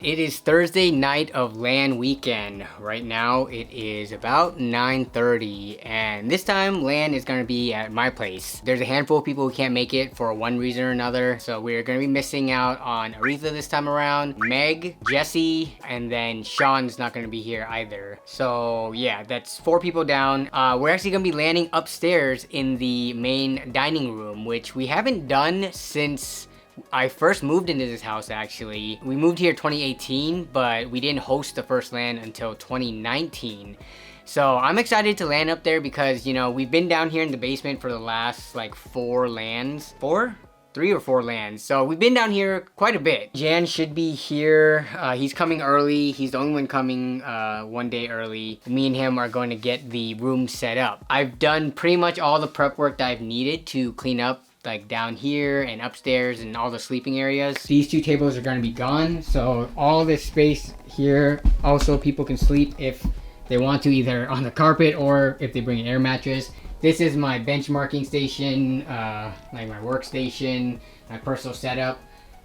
It is Thursday night of LAN weekend. Right now it is about 9:30 and this time LAN is going to be at my place. There's a handful of people who can't make it for one reason or another, so we're going to be missing out on Aretha this time around, Meg, Jesse, and then Sean's not going to be here either. So yeah, that's 4 people down. We're actually going to be landing upstairs in the main dining room, which we haven't done since I first moved into this house. Actually, we moved here 2018, but we didn't host the first LAN until 2019. So I'm excited to land up there because, you know, we've been down here in the basement for the last like 4 LANs. 3 or 4 LANs. So we've been down here quite a bit. Jan should be here. He's coming early. He's the only one coming one day early. Me and him are going to get the room set up. I've done pretty much all the prep work that I've needed to clean up like down here and upstairs and all the sleeping areas. These 2 tables are going to be gone, so all this space here also people can sleep if they want to, either on the carpet or if they bring an air mattress. This is my benchmarking station, like my workstation, my personal setup.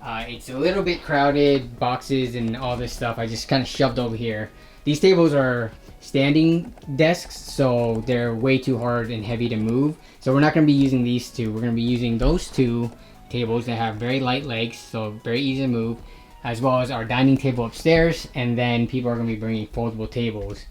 It's a little bit crowded, boxes and all this stuff I just kind of shoved over here. These tables are standing desks, so they're way too hard and heavy to move. So we're not going to be using these 2. We're going to be using those 2 tables that have very light legs, so very easy to move, as well as our dining table upstairs, and then people are going to be bringing foldable tables.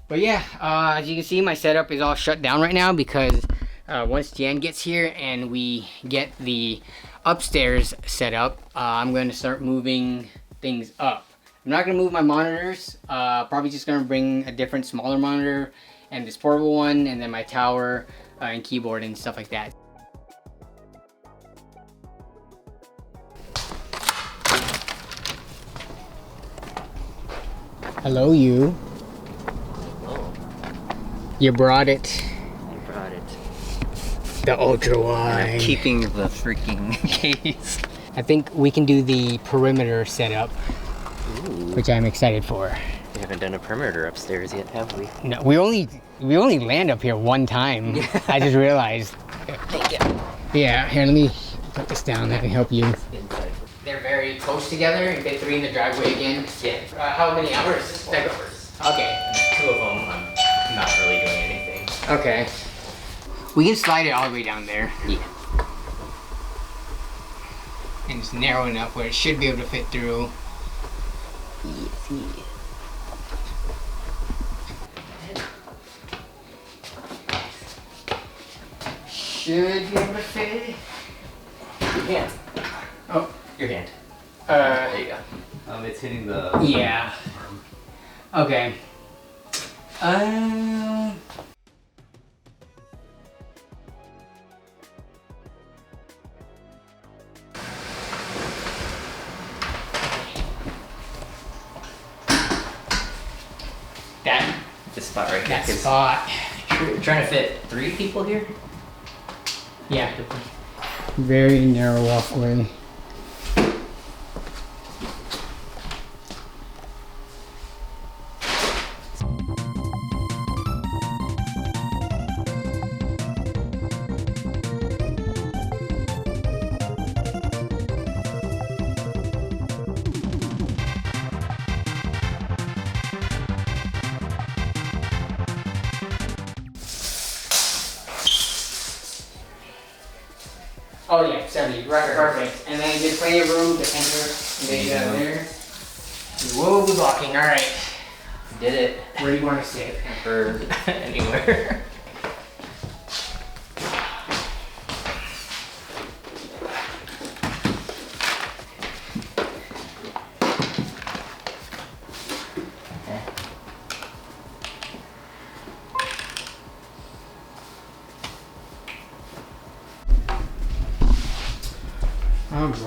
But yeah, as you can see, my setup is all shut down right now because once Jan gets here and we get the upstairs set up, I'm going to start moving things up. I'm not going to move my monitors, probably just going to bring a different smaller monitor and this portable one, and then my tower and keyboard and stuff like that. Hello, you. Oh. You brought it. I brought it. The ultra wide. I'm keeping the freaking case. I think we can do the perimeter setup. Ooh. Which I'm excited for. We haven't done a perimeter upstairs yet, have we? No, we only land up here one time. I just realized. Thank you. Yeah, here, let me put this down. That can help you. They're very close together and get 3 in the driveway again. Yeah. How many hours? 4 hours. Okay. 2 of them, I'm not really doing anything. Okay. We can slide it all the way down there. Yeah. And it's narrow enough where it should be able to fit through. Yes, yeah. Should be able to fit. Your hand. Oh. Your hand. There you go. It's hitting the... Yeah. Okay. This spot right here. That spot. You're trying to fit 3 people here? Yeah. Very narrow walkway. Oh yeah, 70. Right, perfect. And then there's plenty of room to enter and then get out there. We will be blocking. All right. Did it. Where do you want to sit? For anywhere.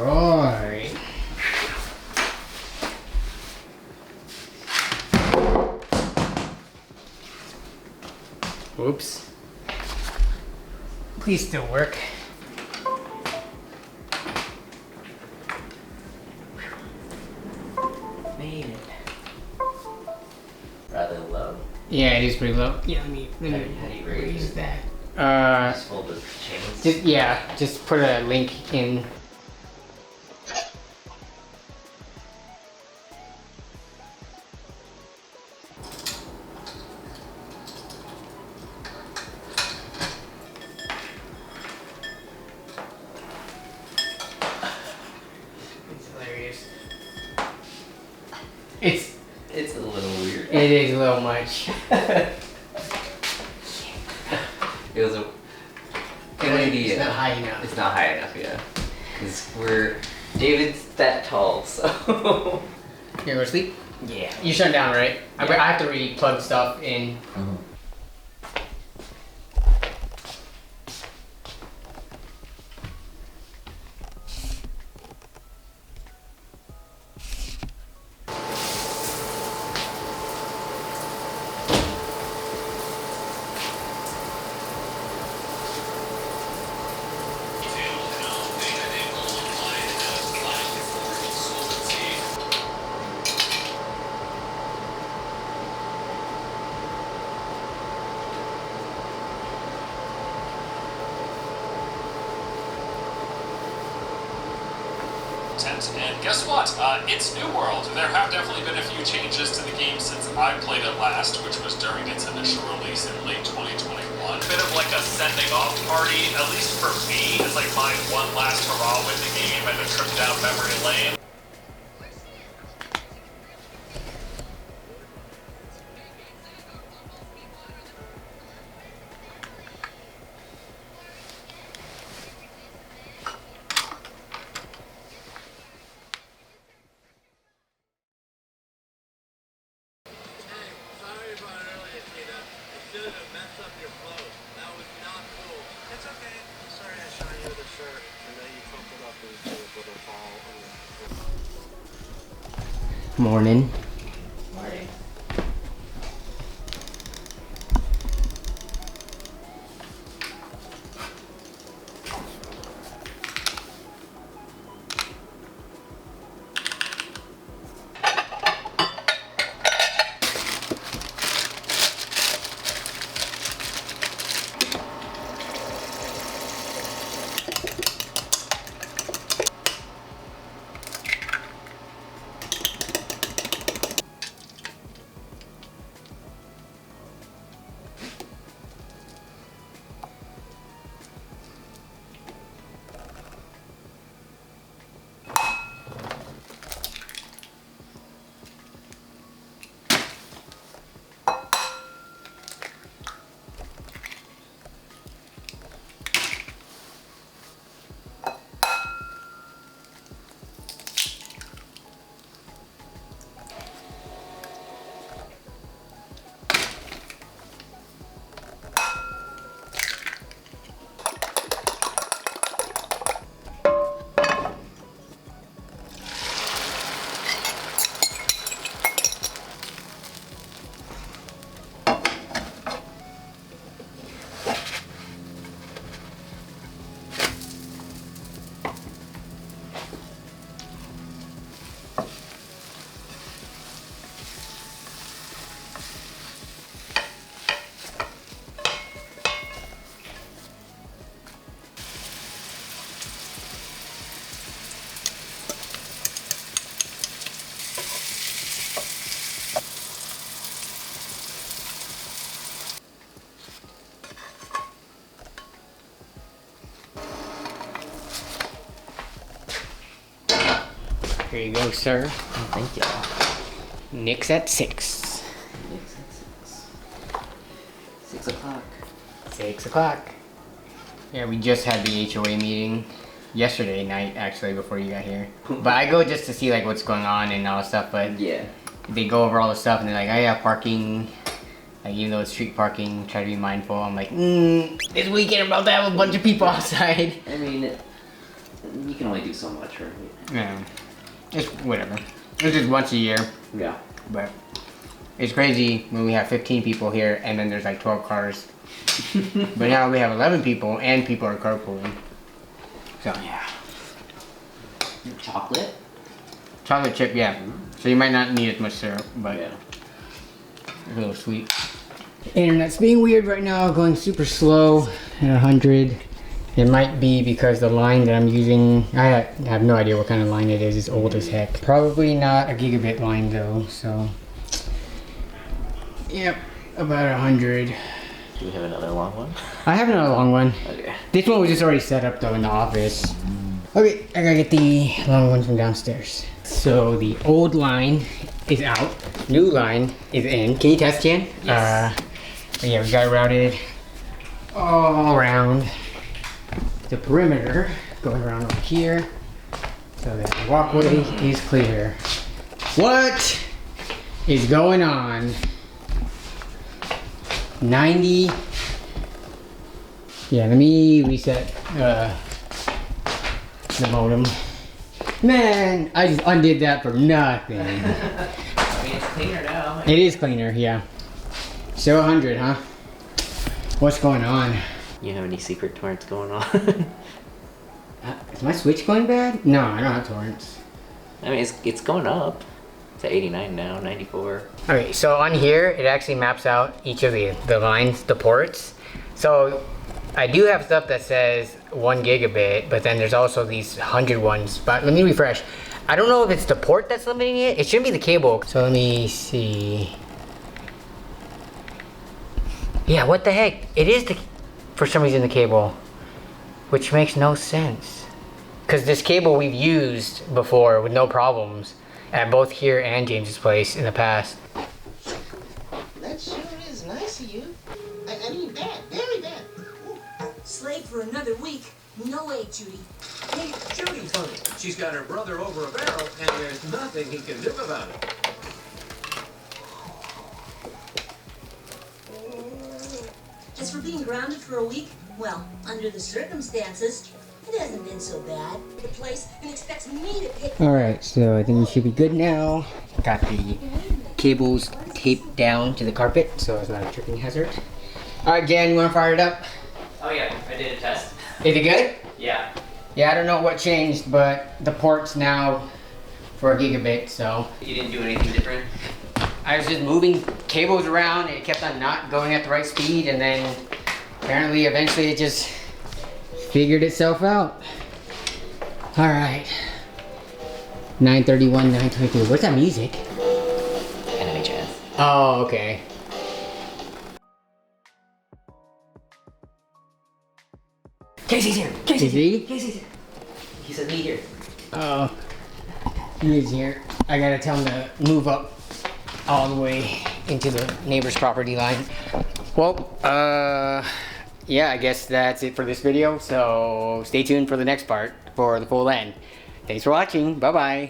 All right. Whoops. Please still work. Made it. Rather low. Yeah, it is pretty low. Yeah, let me How do you raise that. Just hold the chains. Just put a link in. It's a little weird. it is a little much. It was a. It's not high enough. It's not high enough, yeah. Because David's that tall, so. You go to sleep? Yeah. You shut down, right? Yeah. I have to re-plug stuff in. And guess what? It's New World. There have definitely been a few changes to the game since I played it last, which was during its initial release in late 2021. Bit of like a sending off party, at least for me. It's like my one last hurrah with the game and a trip down memory lane. Morning. Morning. Here you go, sir. Oh, thank you. Nick's at 6. 6 o'clock. 6 o'clock. Yeah, we just had the HOA meeting yesterday night, actually, before you got here. But I go just to see like what's going on and all stuff. But Yeah. they go over all the stuff and they're like, oh yeah, parking. Like even though it's street parking, try to be mindful. I'm like, this weekend I'm about to have a bunch of people outside. I mean, you can only do so much, right? Yeah, it's whatever. It's just once a year. Yeah. But it's crazy when we have 15 people here and then there's like 12 cars. But now we have 11 people and people are carpooling. So yeah. Chocolate? Chocolate chip, yeah. So you might not need as much syrup, but Yeah. it's a little sweet. Internet's being weird right now, going super slow at 100. It might be because the line that I'm using, I have no idea what kind of line it is. It's old as heck. Probably not a gigabit line though, so. Yep, about 100. Do we have another long one? I have another long one. Okay. This one was just already set up though in the office. Okay, I gotta get the long one from downstairs. So the old line is out. New line is in. Can you test, Jan? Yes. Yeah, we got it routed all around the perimeter, going around over here, so that the walkway is clear. What is going on? 90. Yeah, let me reset the modem. Man, I just undid that for nothing. I mean, it's cleaner now. It is cleaner, yeah. Still 100, huh? What's going on? You have any secret torrents going on? Is my Switch going bad? No, I don't have torrents. I mean, it's going up. It's at 89 now, 94. Okay, so on here, it actually maps out each of the lines, the ports. So I do have stuff that says 1 gigabit, but then there's also these 100 ones. But let me refresh. I don't know if it's the port that's limiting it. It shouldn't be the cable. So let me see. Yeah, what the heck? It is for some reason the cable, which makes no sense. Because this cable we've used before with no problems at both here and James's place in the past. That sure is nice of you. I mean, bad, very bad. Slave for another week? No way, Judy. Hey, Judy's funny. She's got her brother over a barrel, and there's nothing he can do about it. As for being grounded for a week, well, under the circumstances, it hasn't been so bad. The place expects me to pick. Alright, so I think we should be good now. Got the cables taped down to the carpet, so it's not a tripping hazard. Alright, Jan, you want to fire it up? Oh yeah, I did a test. Is it good? Yeah. Yeah, I don't know what changed, but the port's now for a gigabit, so. You didn't do anything different? I was just moving cables around and it kept on not going at the right speed, and then apparently eventually it just figured itself out. Alright. 9:31, 9:22. What's that music? Anime jazz. Oh, okay. Casey's here! Is he? Casey's here! He said me here. Oh. He is here. I gotta tell him to move up all the way into the neighbor's property line. Well, yeah, I guess that's it for this video. So stay tuned for the next part for the full end. Thanks for watching. Bye-bye.